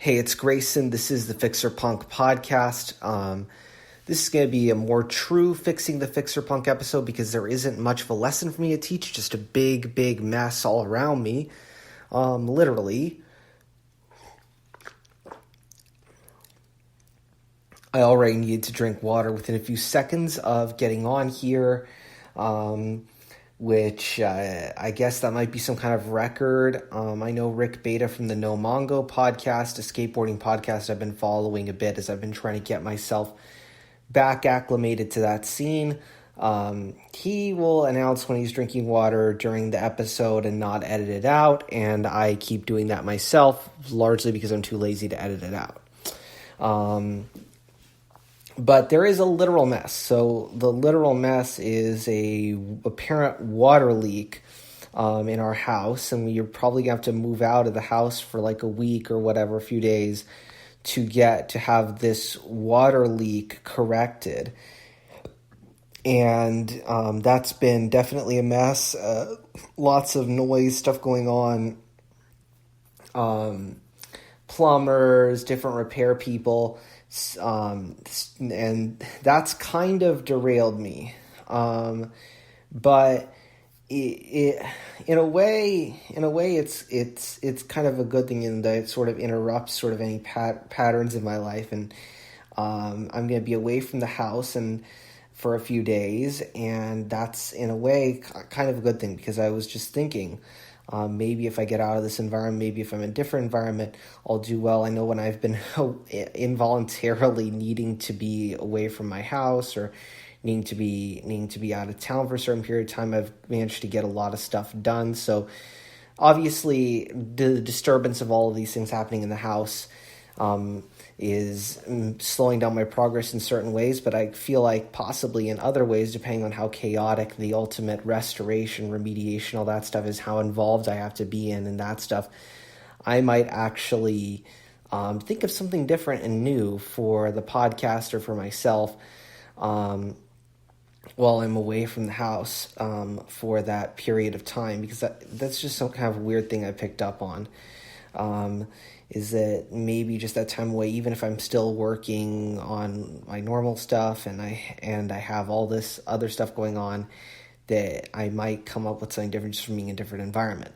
Hey, it's Grayson. This is the Fixerpunk podcast. This is going to be a more true Fixing the Fixerpunk episode because there isn't much of a lesson for me to teach, just a big mess all around me. Literally. I already needed to drink water within a few seconds of getting on here, which I guess that might be some kind of record. I know Rick Beta from the No Mongo podcast, a skateboarding podcast I've been following a bit as I've been trying to get myself back acclimated to that scene. He will announce when he's drinking water during the episode and not edit it out, and I keep doing that myself, largely because I'm too lazy to edit it out. But there is a literal mess. So the literal mess is a apparent water leak in our house, and you're probably going to have to move out of the house for like a week or whatever, a few days, to have this water leak corrected. And that's been definitely a mess. Lots of noise, stuff going on. Plumbers, different repair people. And that's kind of derailed me. But it in a way, it's kind of a good thing in that it sort of interrupts sort of any patterns in my life. And I'm going to be away from the house and for a few days, and that's in a way kind of a good thing, because I was just thinking, maybe if I get out of this environment, maybe if I'm in a different environment, I'll do well. I know when I've been involuntarily needing to be away from my house or needing to be out of town for a certain period of time, I've managed to get a lot of stuff done. So obviously the disturbance of all of these things happening in the house is slowing down my progress in certain ways, but I feel like possibly in other ways, depending on how chaotic the ultimate restoration, remediation, all that stuff is, how involved I have to be in and that stuff, I might actually think of something different and new for the podcast or for myself while I'm away from the house for that period of time, because that's just some kind of weird thing I picked up on. Is that maybe just that time away, even if I'm still working on my normal stuff and I have all this other stuff going on, that I might come up with something different just from being in a different environment.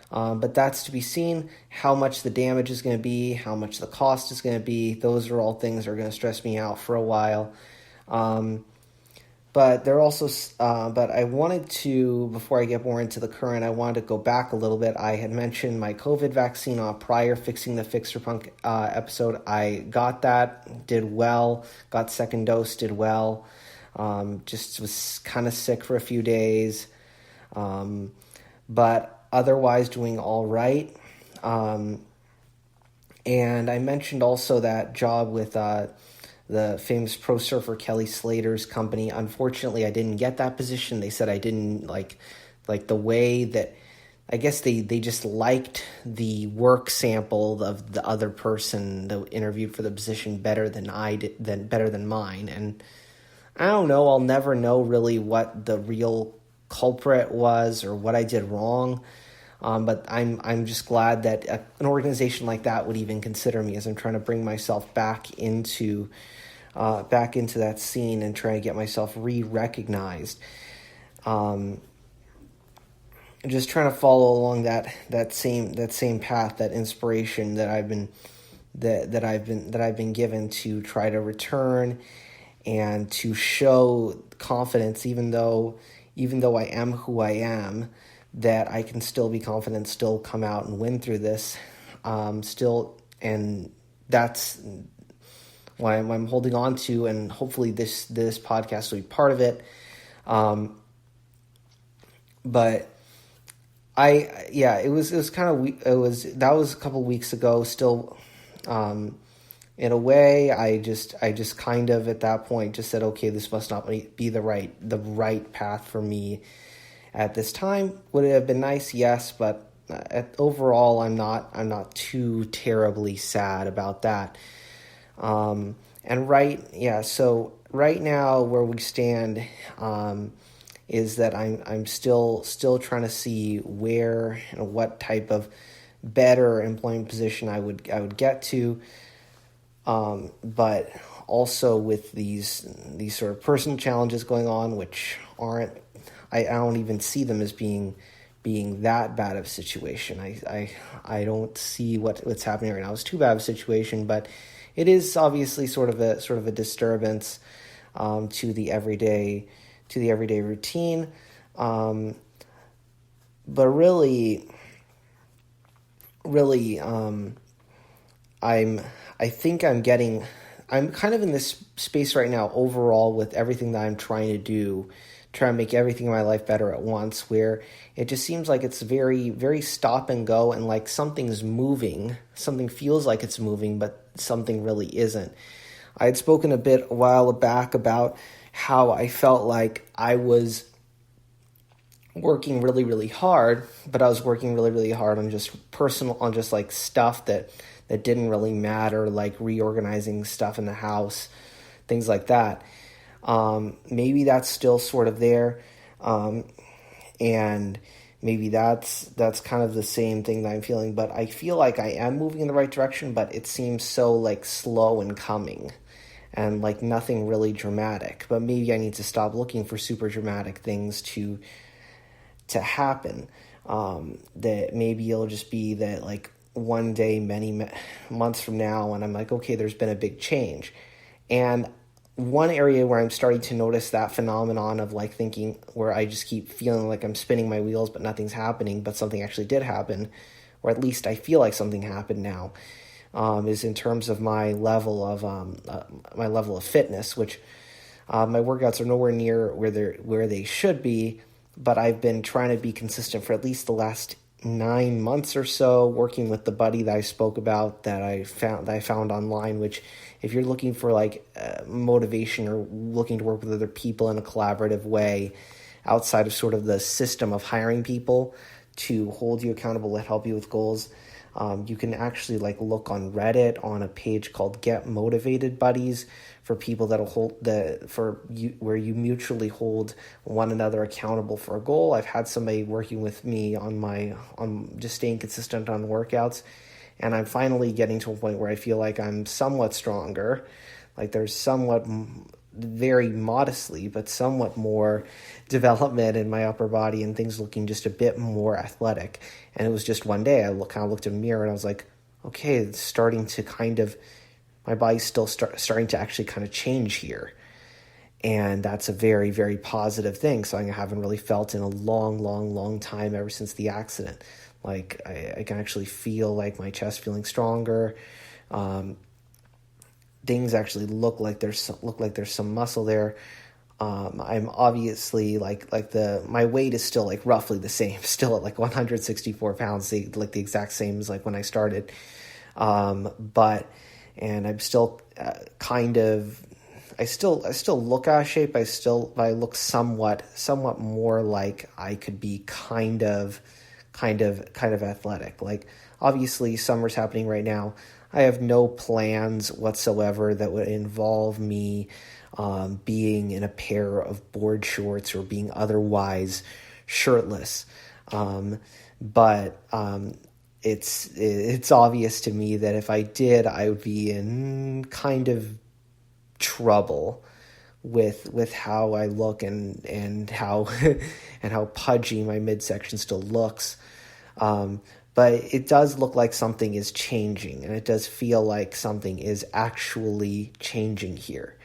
But that's to be seen. How much the damage is going to be, how much the cost is going to be, those are all things that are going to stress me out for a while. But they're also, but I wanted to, before I get more into the current, I wanted to go back a little bit. I had mentioned my COVID vaccine on a prior Fixing the Fixerpunk episode. I got that, did well, got second dose, did well. Just was kind of sick for a few days, but otherwise doing all right. And I mentioned also that job with the famous pro surfer Kelly Slater's company. Unfortunately, I didn't get that position. They said I didn't like the way that, I guess they just liked the work sample of the other person that interviewed for the position better than better than mine. And I don't know, I'll never know really what the real culprit was or what I did wrong. But I'm just glad that an organization like that would even consider me, as I'm trying to bring myself back into that scene and try to get myself re-recognized. Just trying to follow along that same path, that inspiration that I've been given to try to return and to show confidence, even though I am who I am, that I can still be confident, still come out and win through this, and that's why I'm holding on to, and hopefully this podcast will be part of it. But it was that was a couple weeks ago. Still, in a way, I just kind of at that point just said, okay, this must not be the right path for me at this time. Would it have been nice? Yes, but overall, I'm not too terribly sad about that. So right now where we stand is that I'm still trying to see where and what type of better employment position I would get to. But also with these sort of personal challenges going on, which aren't, I don't even see them as being that bad of a situation. I don't see what's happening right now as too bad of a situation, but it is obviously sort of a disturbance to the everyday routine. But really, I'm kind of in this space right now overall with everything that I'm trying to do, trying to make everything in my life better at once, where it just seems like it's very, very stop and go, and like something's moving, something feels like it's moving, but something really isn't. I had spoken a while back about how I felt like I was working really, really hard, but I was working really, really hard on just like stuff that didn't really matter, like reorganizing stuff in the house, things like that. Maybe that's still sort of there, and maybe that's kind of the same thing that I'm feeling, but I feel like I am moving in the right direction, but it seems so like slow in coming, and like nothing really dramatic. But maybe I need to stop looking for super dramatic things to happen. That maybe it'll just be that like one day, many months from now, and I'm like, okay, there's been a big change. And one area where I'm starting to notice that phenomenon of like thinking, where I just keep feeling like I'm spinning my wheels, but nothing's happening, but something actually did happen, or at least I feel like something happened now, is in terms of my level of fitness, which my workouts are nowhere near where they should be, but I've been trying to be consistent for at least the last 9 months or so, working with the buddy that I spoke about that I found online, which if you're looking for like motivation or looking to work with other people in a collaborative way outside of sort of the system of hiring people to hold you accountable and help you with goals, you can actually like look on Reddit on a page called Get Motivated Buddies for people that'll where you mutually hold one another accountable for a goal. I've had somebody working with me on just staying consistent on workouts, and I'm finally getting to a point where I feel like I'm somewhat stronger. Like there's somewhat, very modestly, but somewhat more development in my upper body and things looking just a bit more athletic. And it was just one day I kind of looked in the mirror and I was like, okay, it's starting to kind of, my body's still starting to actually kind of change here. And that's a very, very positive thing. Something I haven't really felt in a long, long, long time ever since the accident. Like I can actually feel like my chest feeling stronger. Things actually look like there's some muscle there. I'm obviously my weight is still like roughly the same, still at like 164 pounds, like the exact same as like when I started. And I'm still I still look out of shape. I look somewhat more like I could be kind of athletic. Like obviously summer's happening right now. I have no plans whatsoever that would involve me being in a pair of board shorts or being otherwise shirtless. But it's obvious to me that if I did, I would be in kind of trouble with how I look and how and how pudgy my midsection still looks. But it does look like something is changing, and it does feel like something is actually changing here.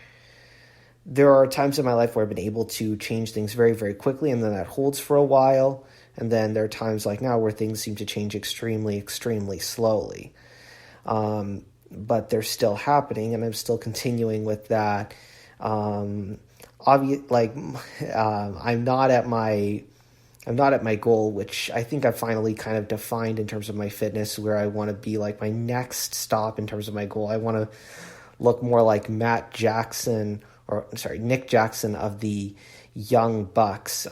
There are times in my life where I've been able to change things very, very quickly, and then that holds for a while. And then there are times like now where things seem to change extremely, extremely slowly. But they're still happening, and I'm still continuing with that. I'm not at my goal, which I think I've finally kind of defined in terms of my fitness, where I want to be like my next stop in terms of my goal. I want to look more like Nick Jackson of the Young Bucks,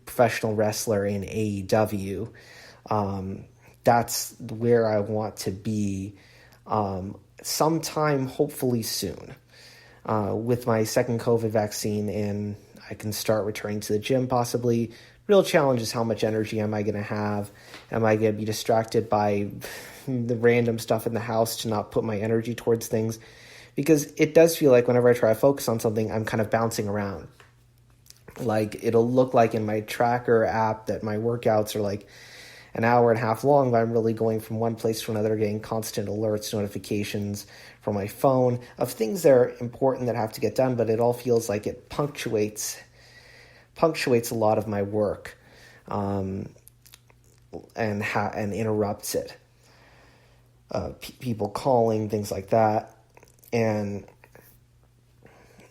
professional wrestler in AEW. That's where I want to be sometime, hopefully soon, with my second COVID vaccine, and I can start returning to the gym possibly real challenge is how much energy am I going to have? Am I going to be distracted by the random stuff in the house to not put my energy towards things? Because it does feel like whenever I try to focus on something, I'm kind of bouncing around. Like, it'll look like in my tracker app that my workouts are like an hour and a half long, but I'm really going from one place to another, getting constant alerts, notifications from my phone of things that are important that have to get done, but it all feels like it punctuates a lot of my work, and interrupts it. People calling, things like that, and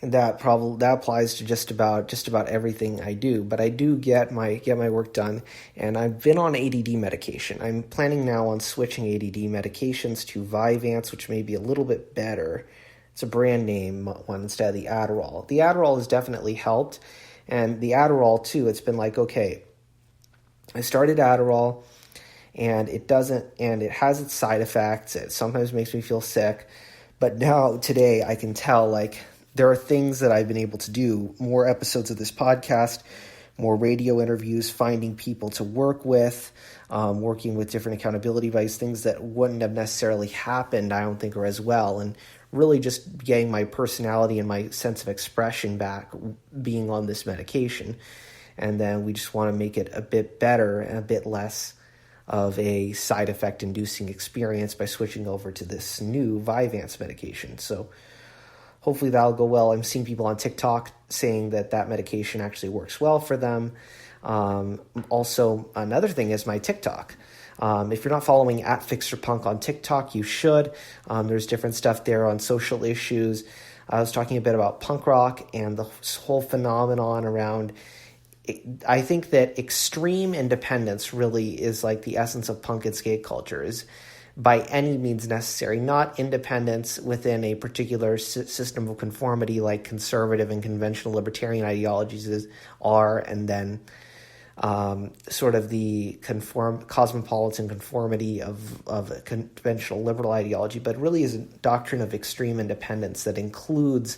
that applies to just about everything I do. But I do get my work done, and I've been on ADD medication. I'm planning now on switching ADD medications to Vyvanse, which may be a little bit better. It's a brand name one instead of the Adderall. The Adderall has definitely helped, and the Adderall too. It's been like, okay, I started Adderall, and it has its side effects. It sometimes makes me feel sick, but now today I can tell, like, there are things that I've been able to do, more episodes of this podcast, more radio interviews, finding people to work with, working with different accountability advice, things that wouldn't have necessarily happened, I don't think, or as well, and really just getting my personality and my sense of expression back being on this medication. And then we just want to make it a bit better and a bit less of a side effect inducing experience by switching over to this new Vyvanse medication. So hopefully that'll go well. I'm seeing people on TikTok saying that medication actually works well for them. Also, another thing is my TikTok. If you're not following at Fixerpunk on TikTok, you should. There's different stuff there on social issues. I was talking a bit about punk rock and the whole phenomenon around. I think that extreme independence really is like the essence of punk and skate culture, is by any means necessary, not independence within a particular system of conformity like conservative and conventional libertarian ideologies are, and then sort of the cosmopolitan conformity of a conventional liberal ideology, but really is a doctrine of extreme independence that includes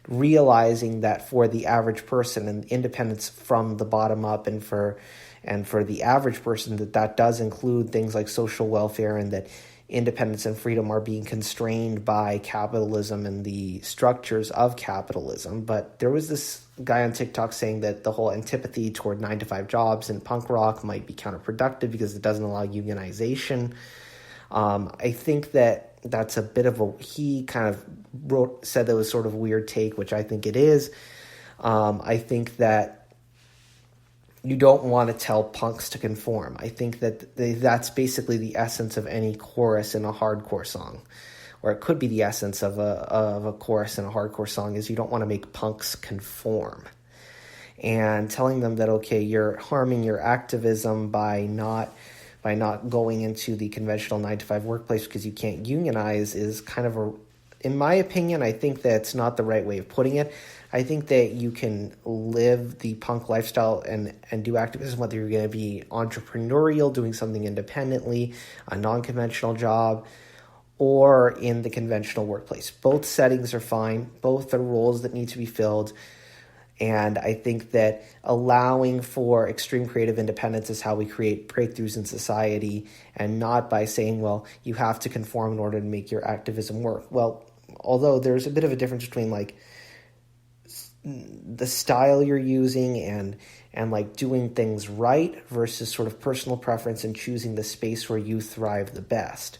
realizing that for the average person, and independence from the bottom up, and for the average person, that does include things like social welfare, and that independence and freedom are being constrained by capitalism and the structures of capitalism. But there was this guy on TikTok saying that the whole antipathy toward 9-to-5 jobs in punk rock might be counterproductive because it doesn't allow unionization. I think that's a bit of he kind of said that was sort of a weird take, which I think it is. I think that you don't want to tell punks to conform. I think that that's basically the essence of any chorus in a hardcore song, or it could be the essence of a chorus in a hardcore song, is you don't want to make punks conform. And telling them that, okay, you're harming your activism by not going into the conventional 9-to-5 workplace because you can't unionize is kind of in my opinion, I think that's not the right way of putting it. I think that you can live the punk lifestyle and do activism, whether you're going to be entrepreneurial, doing something independently, a non-conventional job, or in the conventional workplace. Both settings are fine. Both are roles that need to be filled. And I think that allowing for extreme creative independence is how we create breakthroughs in society, and not by saying, well, you have to conform in order to make your activism work. Well, although there's a bit of a difference between like the style you're using and like doing things right versus sort of personal preference and choosing the space where you thrive the best.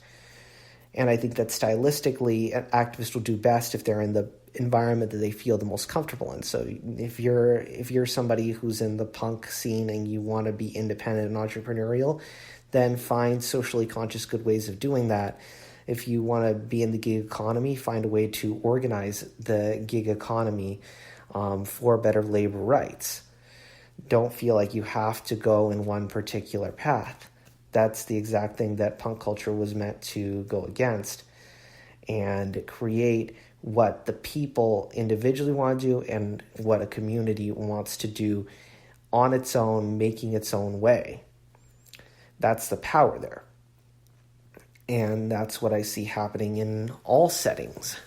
And I think that stylistically, an activist will do best if they're in the environment that they feel the most comfortable in. So if you're somebody who's in the punk scene and you want to be independent and entrepreneurial, then find socially conscious good ways of doing that. If you want to be in the gig economy, find a way to organize the gig economy for better labor rights. Don't feel like you have to go in one particular path. That's the exact thing that punk culture was meant to go against, and create what the people individually want to do and what a community wants to do on its own, making its own way. That's the power there. And that's what I see happening in all settings.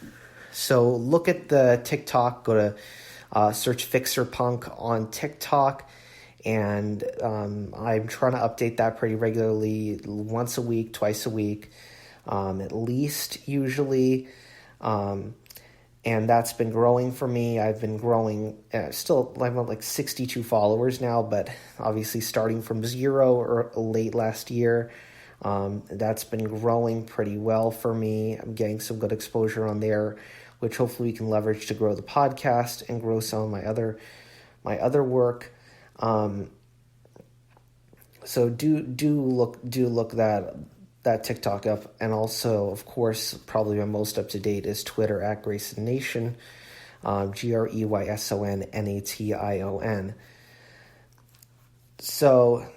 So look at the TikTok, go to search Fixerpunk on TikTok, And I'm trying to update that pretty regularly, once a week, twice a week, at least usually. And that's been growing for me. I've been growing, still, I'm at like 62 followers now, but obviously starting from 0 or late last year. That's been growing pretty well for me. I'm getting some good exposure on there, which hopefully we can leverage to grow the podcast and grow some of my other work. So do look that TikTok up, and also, of course, probably my most up to date is Twitter at Grayson Nation, GreysonNation. So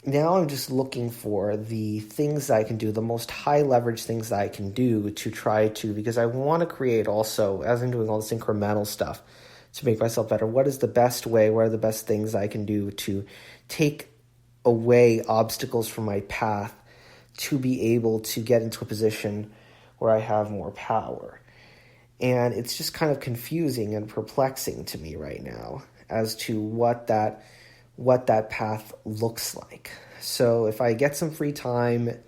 now I'm just looking for the things that I can do, the most high leverage things that I can do to try to, because I want to create also, as I'm doing all this incremental stuff to make myself better, what is the best way, what are the best things I can do to take away obstacles from my path to be able to get into a position where I have more power. And it's just kind of confusing and perplexing to me right now as to what that path looks like. So if I get some free time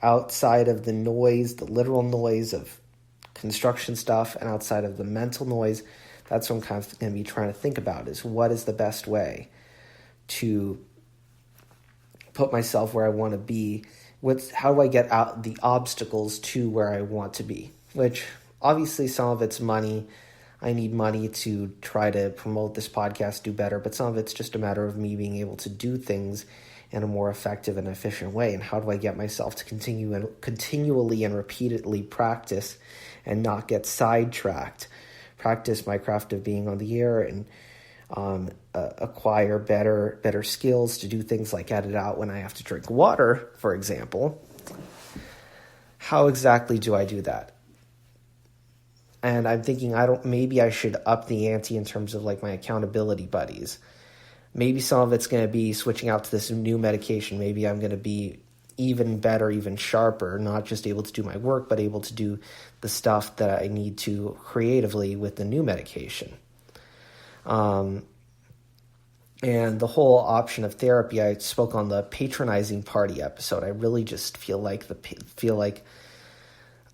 outside of the noise, the literal noise of construction stuff, and outside of the mental noise, that's what I'm kind of going to be trying to think about, is what is the best way to put myself where I want to be. How do I get out the obstacles to where I want to be? Which obviously some of it's money. I need money to try to promote this podcast, do better, but some of it's just a matter of me being able to do things in a more effective and efficient way. And how do I get myself to continually and repeatedly practice and not get sidetracked? Practice my craft of being on the air and acquire better skills to do things like edit out when I have to drink water, for example. How exactly do I do that? And I'm thinking maybe I should up the ante in terms of like my accountability buddies. Maybe some of it's going to be switching out to this new medication. Maybe I'm going to be even better, even sharper, not just able to do my work, but able to do the stuff that I need to creatively with the new medication. And the whole option of therapy, I spoke on the patronizing party episode. I really just feel like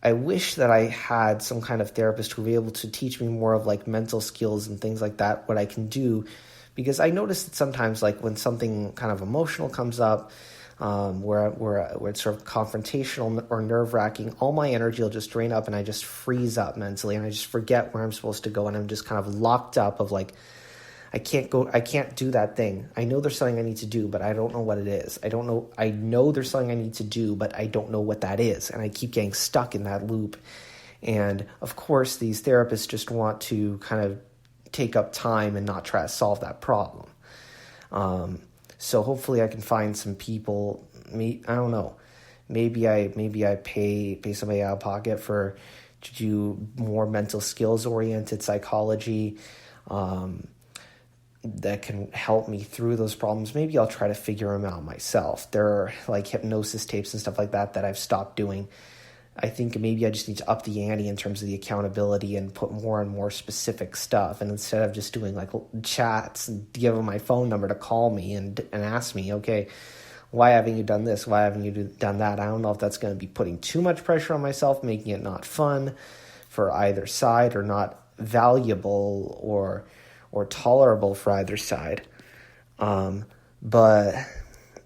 I wish that I had some kind of therapist who would be able to teach me more of like mental skills and things like that, what I can do. Because I notice that sometimes, like when something kind of emotional comes up, where it's sort of confrontational or nerve-wracking, all my energy will just drain up and I just freeze up mentally and I just forget where I'm supposed to go, and I'm just kind of locked up of like, I can't do that thing. I know there's something I need to do, but I don't know what it is. I know there's something I need to do, but I don't know what that is. And I keep getting stuck in that loop. And of course, these therapists just want to kind of take up time and not try to solve that problem. So hopefully I can find some people. I don't know. Maybe I pay somebody out of pocket to do more mental skills oriented psychology, that can help me through those problems. Maybe I'll try to figure them out myself. There are like hypnosis tapes and stuff like that I've stopped doing. I think maybe I just need to up the ante in terms of the accountability and put more and more specific stuff. And instead of just doing like chats and give them my phone number to call me and ask me, okay, why haven't you done this? Why haven't you done that? I don't know if that's going to be putting too much pressure on myself, making it not fun for either side, or not valuable or tolerable for either side. But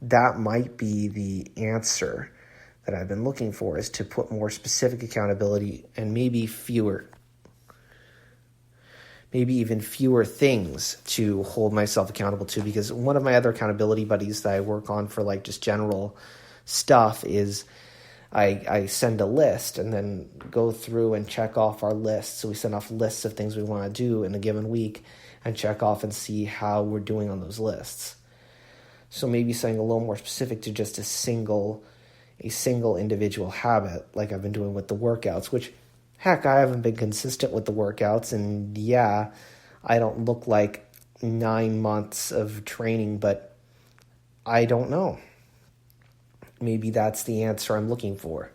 that might be the answer that I've been looking for, is to put more specific accountability and maybe even fewer things to hold myself accountable to. Because one of my other accountability buddies that I work on for like just general stuff is I send a list and then go through and check off our list. So we send off lists of things we want to do in a given week and check off and see how we're doing on those lists. So maybe something a little more specific to just a single individual habit, like I've been doing with the workouts, which, heck, I haven't been consistent with the workouts. And yeah, I don't look like 9 months of training, but I don't know. Maybe that's the answer I'm looking for,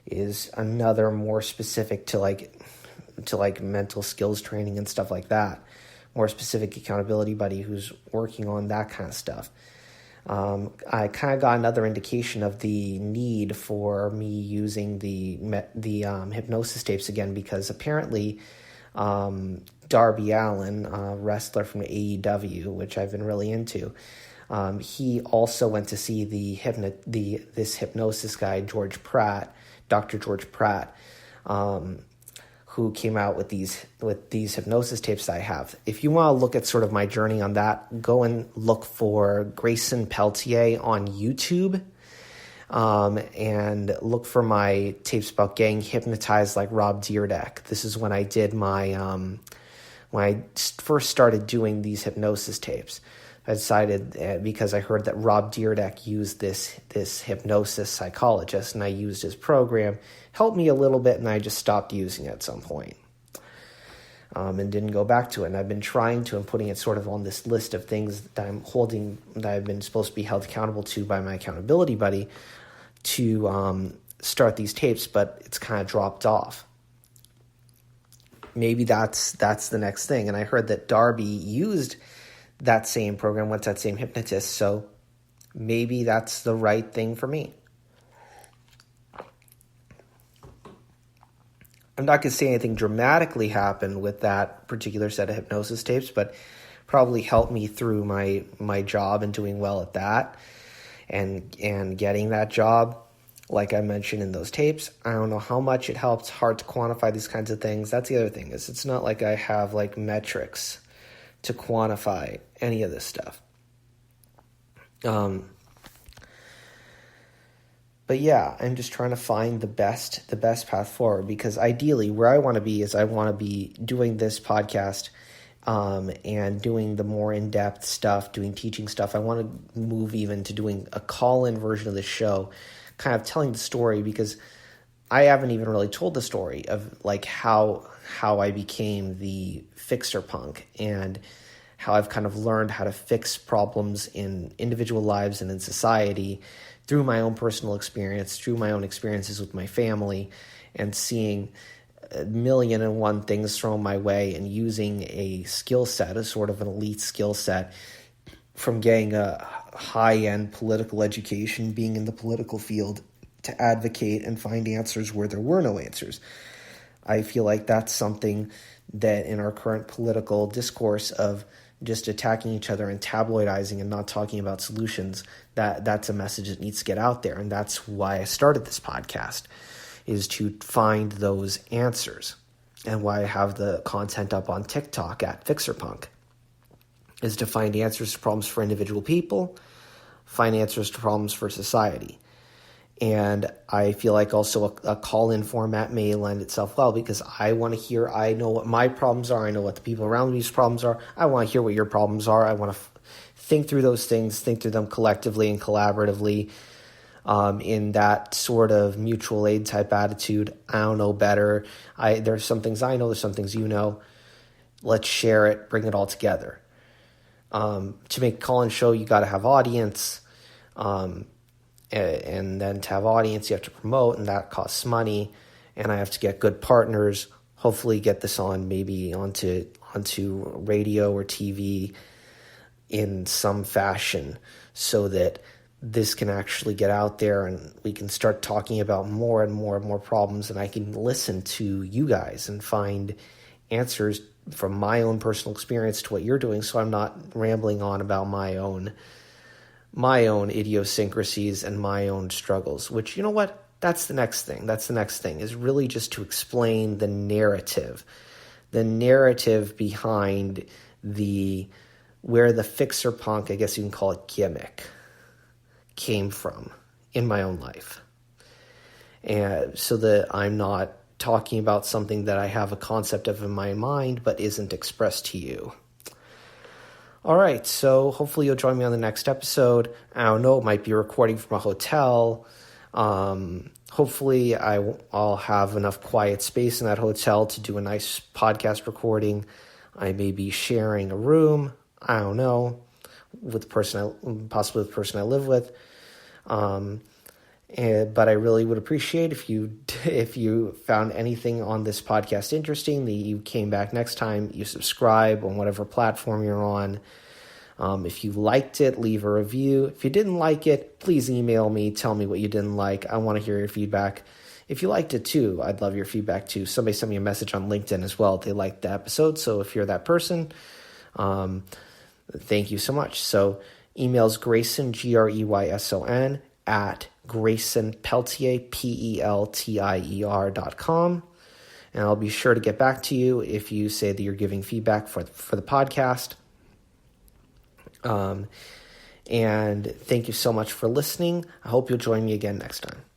is another more specific to like mental skills training and stuff like that, more specific accountability buddy who's working on that kind of stuff. I kind of got another indication of the need for me using the hypnosis tapes again, because apparently Darby Allin, a wrestler from AEW, which I've been really into, he also went to see this hypnosis guy, Dr. George Pratt, who came out with these hypnosis tapes that I have. If you want to look at sort of my journey on that, go and look for Grayson Peltier on YouTube, and look for my tapes about getting hypnotized like Rob Dyrdek. This is when I did my when I first started doing these hypnosis tapes. I decided, because I heard that Rob Dyrdek used this hypnosis psychologist, and I used his program, helped me a little bit, and I just stopped using it at some point, and didn't go back to it. And I've been trying to, and putting it sort of on this list of things that I'm holding, that I've been supposed to be held accountable to by my accountability buddy, to start these tapes, but it's kind of dropped off. Maybe that's the next thing. And I heard that Darby used that same program, went to that same hypnotist, so maybe that's the right thing for me. I'm not going to say anything dramatically happened with that particular set of hypnosis tapes, but probably helped me through my job and doing well at that, and getting that job, like I mentioned in those tapes. I don't know how much it helps. Hard to quantify these kinds of things. That's the other thing, is it's not like I have like metrics to quantify any of this stuff. But yeah, I'm just trying to find the best path forward, because ideally where I want to be is I want to be doing this podcast, and doing the more in-depth stuff, doing teaching stuff. I want to move even to doing a call-in version of the show, kind of telling the story, because I haven't even really told the story of like how I became the Fixerpunk, and how I've kind of learned how to fix problems in individual lives and in society through my own personal experience, through my own experiences with my family, and seeing 1,000,001 things thrown my way, and using a skill set, a sort of an elite skill set, from getting a high-end political education, being in the political field, to advocate and find answers where there were no answers. I feel like that's something that in our current political discourse of just attacking each other and tabloidizing and not talking about solutions, that's a message that needs to get out there. And that's why I started this podcast, is to find those answers, and why I have the content up on TikTok at Fixerpunk, is to find answers to problems for individual people, find answers to problems for society. And I feel like also a call-in format may lend itself well, because I want to hear, I know what my problems are, I know what the people around me's problems are, I want to hear what your problems are, I want to think through those things, think through them collectively and collaboratively, in that sort of mutual aid type attitude. I don't know better, there's some things I know, there's some things you know, let's share it, bring it all together. To make a call-in show, you got to have audience, and then to have audience, you have to promote, and that costs money, and I have to get good partners, hopefully get this on maybe onto radio or TV in some fashion, so that this can actually get out there and we can start talking about more and more and more problems, and I can listen to you guys and find answers from my own personal experience to what you're doing, so I'm not rambling on about my own idiosyncrasies and my own struggles, which, you know what, that's the next thing, is really just to explain the narrative behind where the Fixerpunk, I guess you can call it, gimmick, came from in my own life. And so that I'm not talking about something that I have a concept of in my mind but isn't expressed to you. All right, so hopefully you'll join me on the next episode. I don't know, it might be a recording from a hotel. Hopefully I'll have enough quiet space in that hotel to do a nice podcast recording. I may be sharing a room, I don't know, possibly with the person I live with. But I really would appreciate if you found anything on this podcast interesting, that you came back next time, you subscribe on whatever platform you're on. If you liked it, leave a review. If you didn't like it, please email me. Tell me what you didn't like. I want to hear your feedback. If you liked it too, I'd love your feedback too. Somebody sent me a message on LinkedIn as well. They liked the episode. So if you're that person, thank you so much. So email's Grayson, Greyson, at Grayson Peltier, Peltier.com. And I'll be sure to get back to you if you say that you're giving feedback for the podcast. And thank you so much for listening. I hope you'll join me again next time.